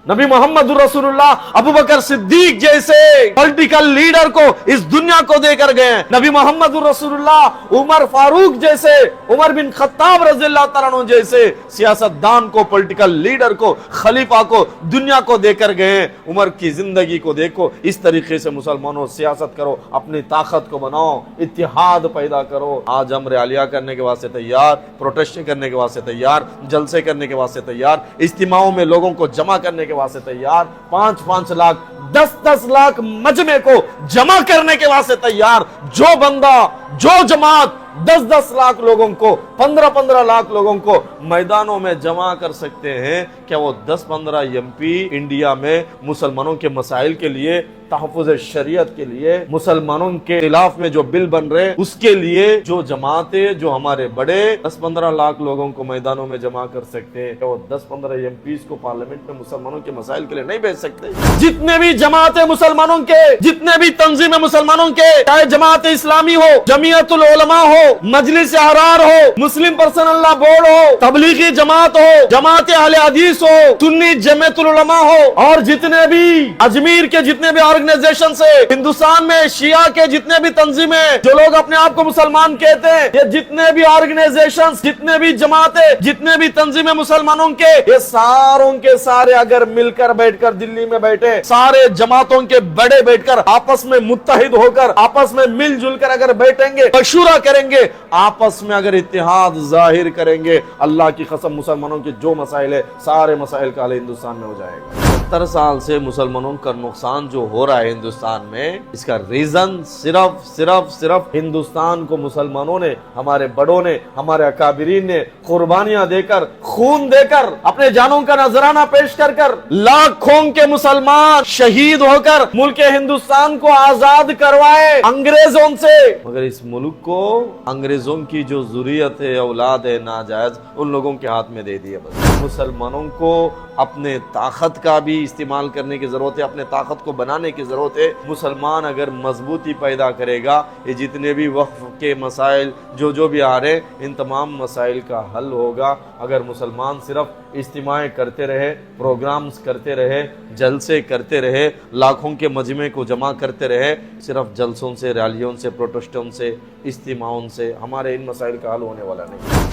नबी मोहम्मद रसूलुल्लाह अबू बकर सिद्दीक जैसे political leader को इस दुनिया को देकर गए। नबी मोहम्मद रसूलुल्लाह उमर फारूक जैसे, उमर बिन खत्ताब रज़ियल्लाहु तआला अन्हु जैसे सियासतदान को, पॉलिटिकल लीडर को, खलीफा को दुनिया को देकर गए। उमर की जिंदगी को देखो, इस तरीके से मुसलमानों सियासत करो, अपनी ताकत को बनाओ, इत्तिहाद पैदा करो। आज हम रैलियां करने के वास्ते तैयार, प्रोटेस्ट करने के वास्ते तैयार, जलसे करने के वास्ते तैयार, इज्तिमाओं में लोगों को जमा करने के वास्ते तैयार, 5-5 लाख 10-10 लाख मजमे को जमा करने के वास्ते तैयार। जो बंदा, जो जमात 10-10 लाख लोगों को, 15-15 लाख लोगों को मैदानों में जमा कर सकते हैं, क्या वो 10-15 एमपी इंडिया में मुसलमानों के मसाइल के लिए, तहफ़्फ़ुज़ शरीयत के लिए, मुसलमानों के खिलाफ में जो बिल बन रहे उसके लिए जो जमातें, जो हमारे बड़े 10-15 लाख लोगों को मैदानों में जमा कर सकते हैं, क्या वो 10-15 एमपीज को पार्लियामेंट में मुसलमानों के मसाइल के लिए नहीं भेज सकते? जितने भी जमातें मुसलमानों के, जितने भी तंजीमें मुसलमानों के, चाहे जमात इस्लामी हो, जमीयतुल उलमा हो, मजलिस अहरार हो, मुस्लिम पर्सनल लॉ बोर्ड हो, तबलीगी जमात हो, जमात अहले हदीस हो, सुन्नी जमीयतुल उलमा हो, और जितने भी अजमेर के जितने भी ऑर्गेनाइजेशन से, हिंदुस्तान में शिया के जितने भी तंजीमें, जो लोग अपने आप को मुसलमान कहते हैं, ये जितने भी ऑर्गेनाइजेशन, जितने भी जमातें, जितने भी तंजीमें मुसलमानों के, ये सारों के सारे अगर मिलकर बैठकर दिल्ली में बैठे, सारे जमातों के बड़े बैठकर आपस में मुत्तहिद होकर, आपस में मिलजुल कर अगर बैठेंगे, मशूरा करेंगे, आपस में अगर इत्तिहाद जाहिर करेंगे, अल्लाह की कसम मुसलमानों के जो मसाइल है, सारे मसाइल का हल हिंदुस्तान में हो जाएगा। 70 साल से मुसलमानों का नुकसान जो हो रहा है हिंदुस्तान में, इसका रीजन सिर्फ हिंदुस्तान को मुसलमानों ने, हमारे बड़ों ने, हमारे अकाबिरीन ने कुर्बानियां देकर, खून देकर, अपने जानों का नजराना पेश कर लाखों के मुसलमान शहीद होकर मुल्क हिंदुस्तान को आजाद करवाए अंग्रेजों से। मगर इस मुल्क को अंग्रेजों की जो जुर्रियत है, औलाद है नाजायज, उन लोगों के हाथ में दे दिया। बस मुसलमानों को अपने ताकत का भी इस्तेमाल करने की जरूरत है, अपने ताकत को बनाने की जरूरत है। मुसलमान अगर मजबूती पैदा करेगा, ये जितने भी वक्फ के मसाइल जो भी आ रहे, इन तमाम मसाइल का हल होगा। अगर मुसलमान सिर्फ इज्तिमाएं करते रहे, प्रोग्राम्स करते रहे, जलसे करते रहे, लाखों के मजमे को जमा करते रहे, सिर्फ जलसों से, रैलियों से, प्रोटेस्टों से, इज्तिमाओं से हमारे इन मसाइल का हल होने वाला नहीं।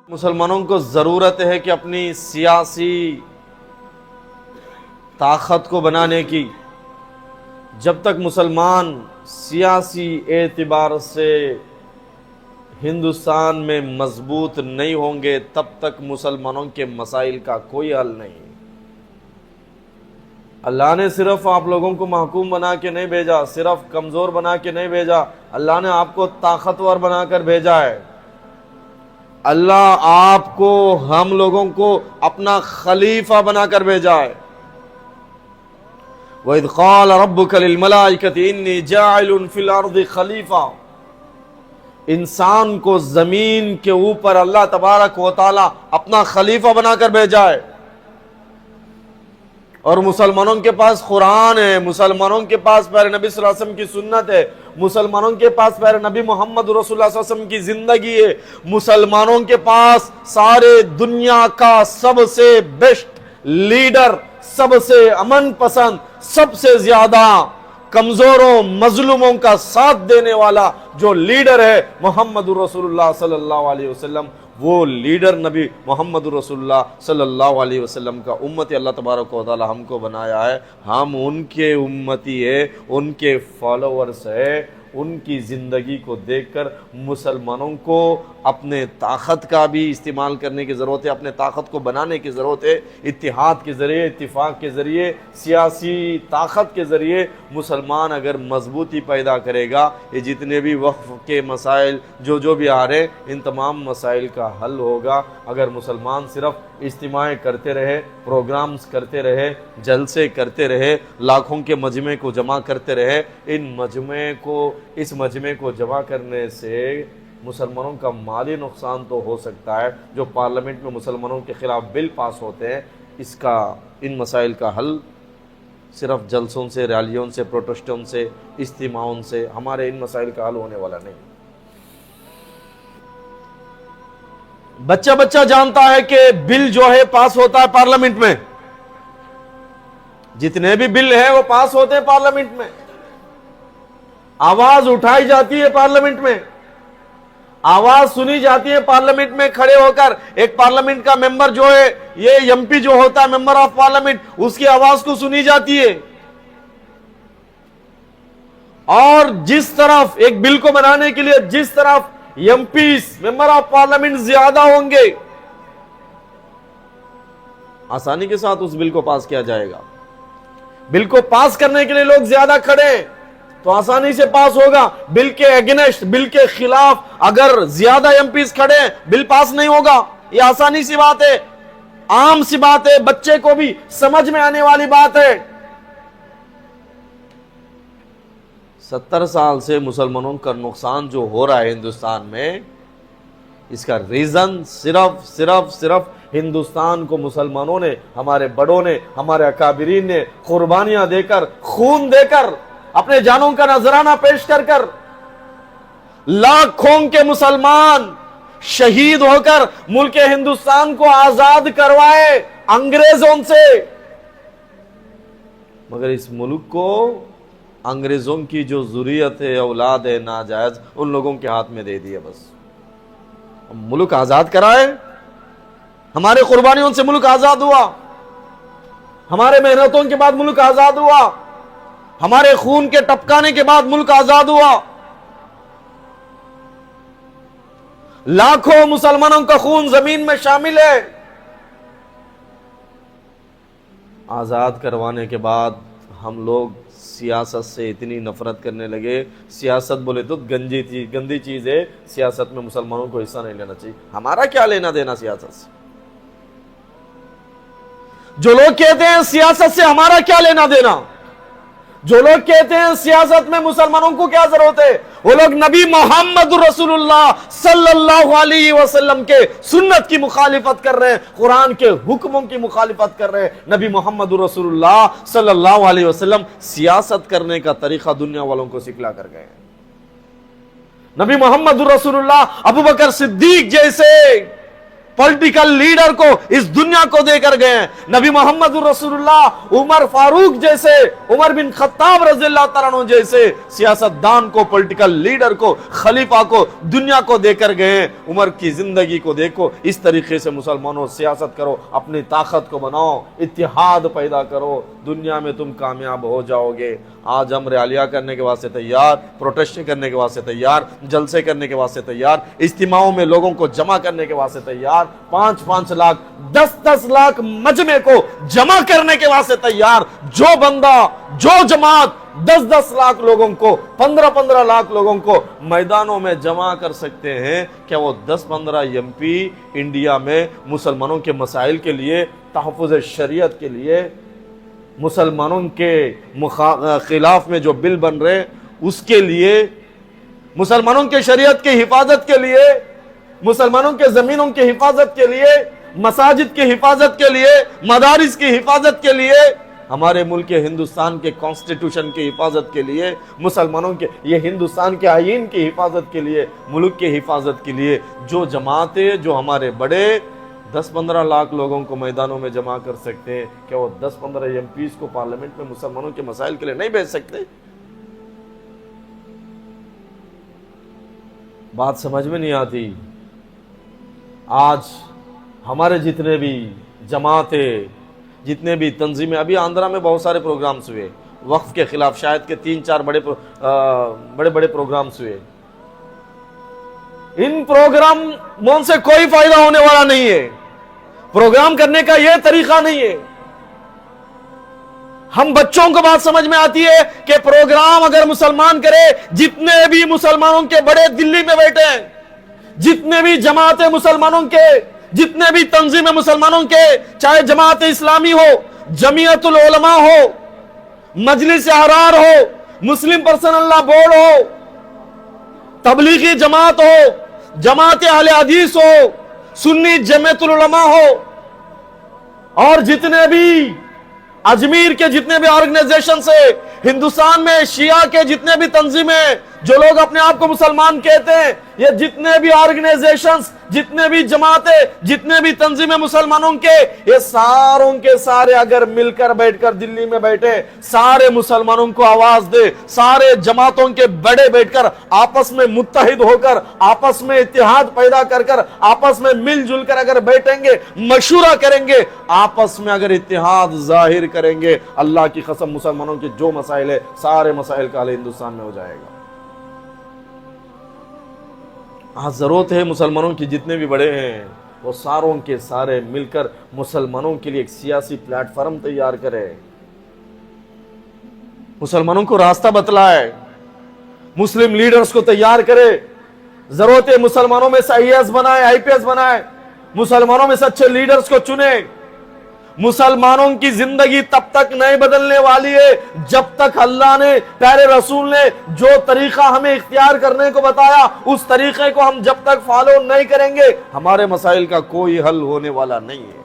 मुसलमानों को ज़रूरत है कि अपनी सियासी ताकत को बनाने की। जब तक मुसलमान सियासी एतबार से हिंदुस्तान में मजबूत नहीं होंगे, तब तक मुसलमानों के मसाइल का कोई हल नहीं। अल्लाह ने सिर्फ आप लोगों को महकूम बना के नहीं भेजा, सिर्फ कमज़ोर बना के नहीं भेजा, अल्लाह ने आपको ताकतवर बनाकर भेजा है। अल्लाह आपको, हम लोगों को अपना खलीफा बनाकर भेजा है। वइज़ क़ाल रब्बुका लिल मलाइकति इन्नी जाइलुन फिल अर्दि खलीफा। इंसान को जमीन के ऊपर अल्लाह तबारक व तआला अपना खलीफा बनाकर भेजा है। और मुसलमानों के पास कुरान है, मुसलमानों के पास प्यारे नबी सल्लल्लाहु अलैहि वसल्लम की सुन्नत है, मुसलमानों के पास प्यारे नबी मोहम्मद रसूलुल्लाह सल्लल्लाहु अलैहि वसल्लम की जिंदगी है, मुसलमानों के पास सारे दुनिया का सबसे बेस्ट लीडर, सबसे अमन पसंद, सबसे ज्यादा कमजोरों मजलूमों का साथ देने वाला जो लीडर है मोहम्मद रसूलुल्लाह सल्लल्लाहु अलैहि वसल्लम, वो लीडर नबी मोहम्मद रसूलुल्लाह सल्लल्लाहु अलैहि वसल्लम का उम्मती अल्लाह तबारक व तआला हमको बनाया है। हम उनके उम्मती है, उनके फॉलोअर्स है। उनकी ज़िंदगी को देखकर मुसलमानों को अपने ताकत का भी इस्तेमाल करने की ज़रूरत है, अपने ताकत को बनाने की ज़रूरत है। इत्तिहाद के ज़रिए, इत्तिफाक के ज़रिए, सियासी ताकत के ज़रिए मुसलमान अगर मजबूती पैदा करेगा, ये जितने भी वक्फ के मसाइल जो भी आ रहे, इन तमाम मसाइल का हल होगा। अगर मुसलमान सिर्फ इज्तिमाएं करते रहे, प्रोग्राम्स करते रहे, जलसे करते रहे, लाखों के मजमे को जमा करते रहे, इस मजमे को जमा करने से मुसलमानों का माली नुकसान तो हो सकता है। जो पार्लियामेंट में मुसलमानों के खिलाफ बिल पास होते हैं, इसका, इन मसाइल का हल सिर्फ जलसों से, रैलियों से, प्रोटेस्टों से, इज्तिमाओं से हमारे इन मसाइल का हल होने वाला नहीं। بچہ بچہ جانتا ہے کہ بل جو ہے پاس ہوتا ہے پارلیمنٹ میں، جتنے بھی بل ہیں وہ پاس ہوتے ہیں پارلیمنٹ میں، آواز اٹھائی جاتی ہے پارلیمنٹ میں، آواز سنی جاتی ہے پارلیمنٹ میں کھڑے ہو کر۔ ایک پارلیمنٹ کا ممبر جو ہے، یہ ایم پی جو ہوتا ہے ممبر آف پارلیمنٹ، اس کی آواز کو سنی جاتی ہے۔ اور جس طرف ایک بل کو بنانے کے لیے جس طرف MPs member of parliament زیادہ ہوں گے، آسانی کے ساتھ اس بل کو پاس کیا جائے گا۔ بل کو پاس کرنے کے لیے لوگ زیادہ کھڑے ہیں تو آسانی سے پاس ہوگا۔ بل کے اگینسٹ، بل کے خلاف اگر زیادہ ایم پیز کھڑے ہیں، بل پاس نہیں ہوگا۔ یہ آسانی سی بات ہے، عام سی بات ہے، بچے کو بھی سمجھ میں آنے والی بات ہے۔ 70 سال سے مسلمانوں کا نقصان جو ہو رہا ہے ہندوستان میں، اس کا ریزن صرف ہندوستان کو مسلمانوں نے، ہمارے بڑوں نے، ہمارے اکابرین نے قربانیاں دے کر، خون دے کر، اپنے جانوں کا نذرانہ پیش کر کر، لاکھوں کے مسلمان شہید ہو کر ملک ہندوستان کو آزاد کروائے انگریزوں سے، مگر اس ملک کو انگریزوں کی جو ذریت ہے، اولاد ہے ناجائز، ان لوگوں کے ہاتھ میں دے دیا۔ بس ملک آزاد کرائے، ہمارے قربانیوں سے ملک آزاد ہوا، ہمارے محنتوں کے بعد ملک آزاد ہوا، ہمارے خون کے ٹپکانے کے بعد ملک آزاد ہوا۔ لاکھوں مسلمانوں کا خون زمین میں شامل ہے۔ آزاد کروانے کے بعد ہم لوگ سیاست سے اتنی نفرت کرنے لگے۔ سیاست بولے تو گندی چیز ہے، سیاست میں مسلمانوں کو حصہ نہیں لینا چاہیے۔ ہمارا کیا لینا دینا سیاست سے؟ جو لوگ کہتے ہیں سیاست سے ہمارا کیا لینا دینا، جو لوگ کہتے ہیں سیاست میں مسلمانوں کو کیا ضرورت ہے، وہ لوگ نبی محمد رسول اللہ صلی اللہ علیہ وسلم کے سنت کی مخالفت کر رہے ہیں، قرآن کے حکموں کی مخالفت کر رہے ہیں۔ نبی محمد رسول اللہ صلی اللہ علیہ وسلم سیاست کرنے کا طریقہ دنیا والوں کو سکھلا کر گئے ہیں۔ نبی محمد رسول اللہ ابوبکر صدیق جیسے پولیٹیکل لیڈر کو اس دنیا کو دے کر گئے ہیں۔ نبی محمد رسول اللہ عمر فاروق جیسے، عمر بن خطاب رضی اللہ تعالیٰ عنہ جیسے سیاستدان کو، پولیٹیکل لیڈر کو، خلیفہ کو دنیا کو دے کر گئے ہیں۔ عمر کی زندگی کو دیکھو، اس طریقے سے مسلمانوں سیاست کرو، اپنی طاقت کو بناؤ، اتحاد پیدا کرو، دنیا میں تم کامیاب ہو جاؤ گے۔ آج ہم ریالیہ کرنے کے واسطے تیار، پروٹیسٹ کرنے کے واسطے تیار، جلسے کرنے کے واسطے تیار، اجتماعوں میں لوگوں کو جمع کرنے کے واسطے تیار، 5-5 لاکھ 10-10 لاکھ مجمع کو جمع کرنے کے واسطے تیار۔ جو بندہ، جو جماعت 10-10 لاکھ لوگوں کو، 15-15 لاکھ لوگوں کو میدانوں میں جمع کر سکتے ہیں، کیا وہ 10-15 ایم پی انڈیا میں مسلمانوں کے مسائل کے لیے، تحفظ شریعت کے لیے، مسلمانوں کے خلاف میں جو بل بن رہے اس کے لیے، مسلمانوں کے شریعت کی حفاظت کے لیے، مسلمانوں کے زمینوں کی حفاظت کے لیے، مساجد کی حفاظت کے لیے، مدارس کی حفاظت کے لیے، ہمارے ملک ہندوستان کے کانسٹیٹیوشن کی حفاظت کے لیے، مسلمانوں کے یہ ہندوستان کے آئین کی حفاظت کے لیے، ملک کی حفاظت کے لیے جو جماعتیں، جو ہمارے بڑے 10-15 لاکھ لوگوں کو میدانوں میں جمع کر سکتے ہیں، کیا وہ 10-15 ایم پیز کو پارلیمنٹ میں مسلمانوں کے مسائل کے لیے نہیں بھیج سکتے؟ بات سمجھ میں نہیں آتی۔ آج ہمارے جتنے بھی جماعتیں، جتنے بھی تنظیمیں، ابھی آندھرا میں بہت سارے پروگرامز ہوئے وقف کے خلاف، شاید کہ 3-4 بڑے پروگرامز ہوئے۔ ان پروگراموں سے کوئی فائدہ ہونے والا نہیں ہے، پروگرام کرنے کا یہ طریقہ نہیں ہے۔ ہم بچوں کو بات سمجھ میں آتی ہے کہ پروگرام اگر مسلمان کرے، جتنے بھی مسلمانوں کے بڑے دلی میں بیٹھے ہیں، جتنے بھی جماعتیں مسلمانوں کے، جتنے بھی تنظیمیں مسلمانوں کے، چاہے جماعت اسلامی ہو، جمعیت العلماء ہو، مجلس احرار ہو، مسلم پرسنل لا بورڈ ہو، تبلیغی جماعت ہو، جماعت اہل حدیث ہو، سنی جمعیت العلماء ہو، اور جتنے بھی اجمیر کے جتنے بھی آرگنائزیشن سے، ہندوستان میں شیعہ کے جتنے بھی تنظیمیں، جو لوگ اپنے آپ کو مسلمان کہتے ہیں، یہ جتنے بھی آرگنائزیشنز जितने भी जमातें, जितने भी तंजीमें मुसलमानों के, ये सारों के सारे अगर मिलकर बैठकर दिल्ली में बैठे, सारे मुसलमानों को आवाज दे, सारे जमातों के बड़े बैठकर आपस में मुत्तहिद होकर, आपस में इत्तेहाद पैदा कर आपस में मिलजुल कर अगर बैठेंगे, मशूरा करेंगे, आपस में अगर इत्तेहाद जाहिर करेंगे, अल्लाह की कसम मुसलमानों के जो मसाइल है सारे मसाइल का हल हिंदुस्तान में हो जाएगा। आज जरूरत है मुसलमानों के जितने भी बड़े हैं वो सारों के सारे मिलकर मुसलमानों के लिए एक सियासी प्लेटफॉर्म तैयार करें, मुसलमानों को रास्ता बतलाए, मुस्लिम लीडर्स को तैयार करे। जरूरत है मुसलमानों में से आईएएस बनाए, आईपीएस बनाए, मुसलमानों में से अच्छे लीडर्स को चुने। मुसलमानों की जिंदगी तब तक नहीं बदलने वाली है जब तक अल्लाह ने, प्यारे रसूल ने जो तरीका हमें इख्तियार करने को बताया, उस तरीके को हम जब तक फॉलो नहीं करेंगे, हमारे मसाइल का कोई हल होने वाला नहीं है।